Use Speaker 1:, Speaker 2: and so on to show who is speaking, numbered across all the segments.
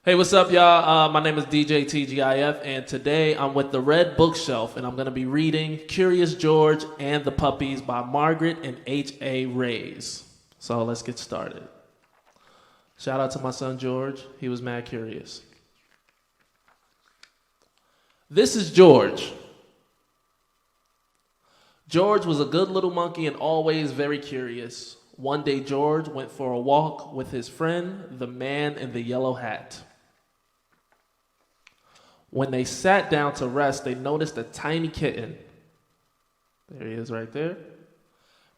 Speaker 1: Hey, what's up, y'all? My name is DJ TGIF, and today I'm with the Red Bookshelf, and I'm going to be reading Curious George and the Puppies by Margaret and H.A. Reyes. So let's get started. Shout out to my son George. He was mad curious. This is George. George was a good little monkey and always very curious. One day, George went for a walk with his friend, the man in the yellow hat. When they sat down to rest, they noticed a tiny kitten. There he is right there.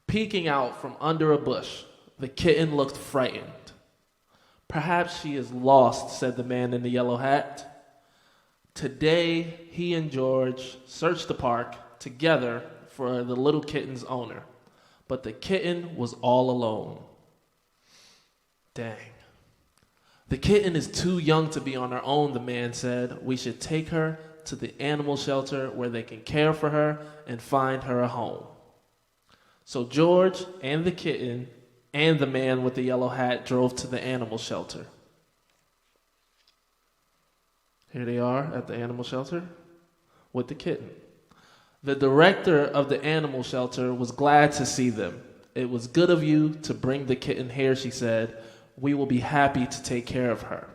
Speaker 1: Peeking out from under a bush. The kitten looked frightened. Perhaps she is lost, said the man in the yellow hat. Today, he and George searched the park together for the little kitten's owner. But the kitten was all alone. Dang. The kitten is too young to be on her own, the man said. We should take her to the animal shelter where they can care for her and find her a home. So George and the kitten and the man with the yellow hat drove to the animal shelter. Here they are at the animal shelter with the kitten. The director of the animal shelter was glad to see them. It was good of you to bring the kitten here, she said. We will be happy to take care of her.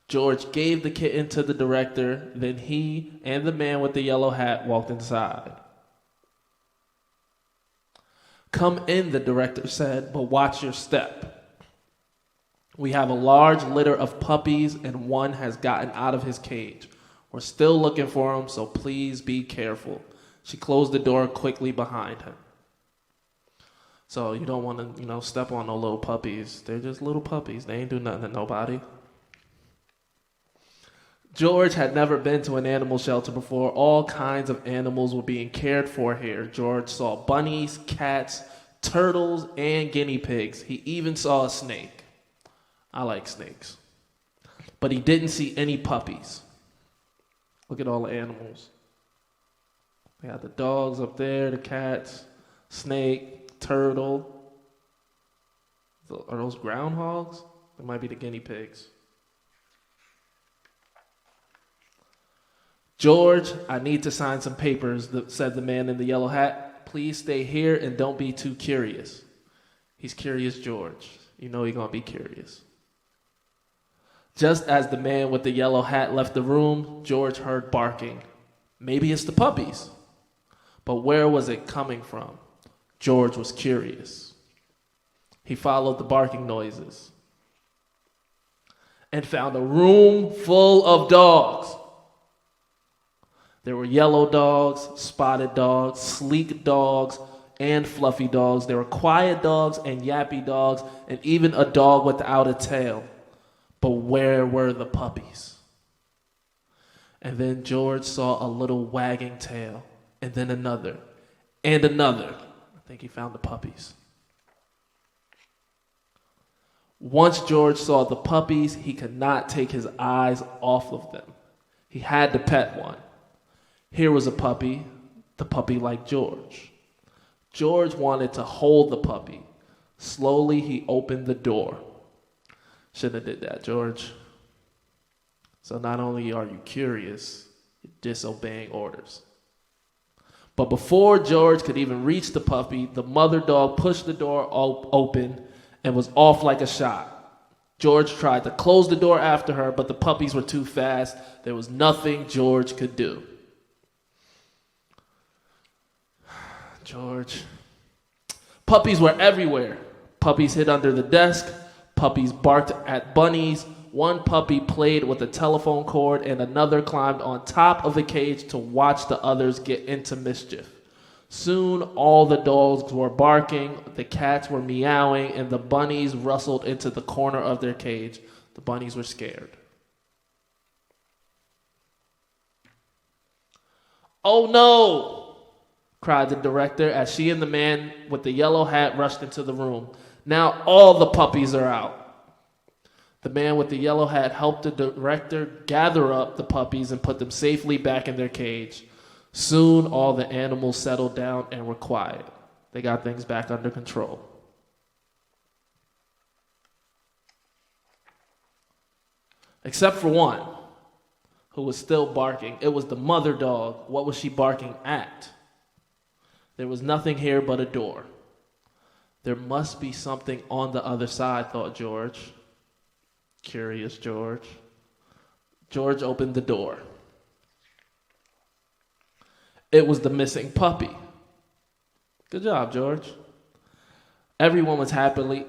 Speaker 1: George gave the kitten to the director. Then he and the man with the yellow hat walked inside. Come in, the director said, but watch your step. We have a large litter of puppies and one has gotten out of his cage. We're still looking for him, so please be careful. She closed the door quickly behind him. So you don't want to, step on no little puppies. They're just little puppies. They ain't do nothing to nobody. George had never been to an animal shelter before. All kinds of animals were being cared for here. George saw bunnies, cats, turtles, and guinea pigs. He even saw a snake. I like snakes. But he didn't see any puppies. Look at all the animals. They got the dogs up there, the cats, snake, turtle. Are those groundhogs? It might be the guinea pigs. George, I need to sign some papers, said the man in the yellow hat. Please stay here and don't be too curious. He's Curious George. You know he's going to be curious. Just as the man with the yellow hat left the room, George heard barking. Maybe it's the puppies. But where was it coming from? George was curious. He followed the barking noises and found a room full of dogs. There were yellow dogs, spotted dogs, sleek dogs, and fluffy dogs. There were quiet dogs and yappy dogs, and even a dog without a tail. But where were the puppies? And then George saw a little wagging tail, and then another, and another. I think he found the puppies. Once George saw the puppies, he could not take his eyes off of them. He had to pet one. Here was a puppy, the puppy like George. George wanted to hold the puppy. Slowly, he opened the door. Shouldn't have did that, George. So not only are you curious, you're disobeying orders. But before George could even reach the puppy, the mother dog pushed the door open and was off like a shot. George tried to close the door after her, but the puppies were too fast. There was nothing George could do. George. Puppies were everywhere. Puppies hid under the desk. Puppies barked at bunnies. One puppy played with a telephone cord and another climbed on top of the cage to watch the others get into mischief. Soon all the dogs were barking, the cats were meowing, and the bunnies rustled into the corner of their cage. The bunnies were scared. Oh no, cried the director as she and the man with the yellow hat rushed into the room. Now all the puppies are out. The man with the yellow hat helped the director gather up the puppies and put them safely back in their cage. Soon all the animals settled down and were quiet. They got things back under control. Except for one, who was still barking. It was the mother dog. What was she barking at? There was nothing here but a door. There must be something on the other side, thought George. Curious George. George opened the door. It was the missing puppy. Good job, George. Everyone was happily...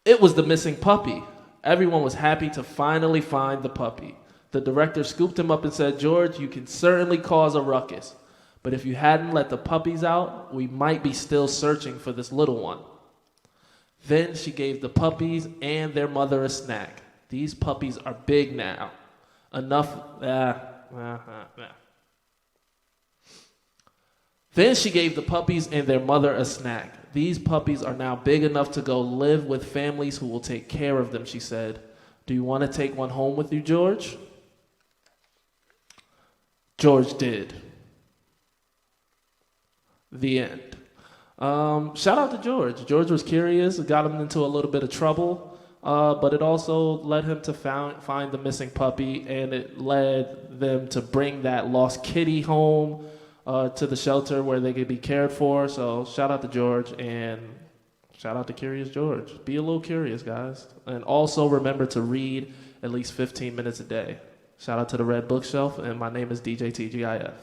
Speaker 1: It was the missing puppy. Everyone was happy to finally find the puppy. The director scooped him up and said, George, you can certainly cause a ruckus, but if you hadn't let the puppies out, we might be still searching for this little one. Then she gave the puppies and their mother a snack. These puppies are big now. Then she gave the puppies and their mother a snack. These puppies are now big enough to go live with families who will take care of them, she said. Do you want to take one home with you, George? George did. The end. Shout out to George. George was curious. It got him into a little bit of trouble, but it also led him to find the missing puppy, and it led them to bring that lost kitty home to the shelter where they could be cared for. So shout out to George, and shout out to Curious George. Be a little curious, guys. And also remember to read at least 15 minutes a day. Shout out to the Red Bookshelf, and my name is DJ TGIF.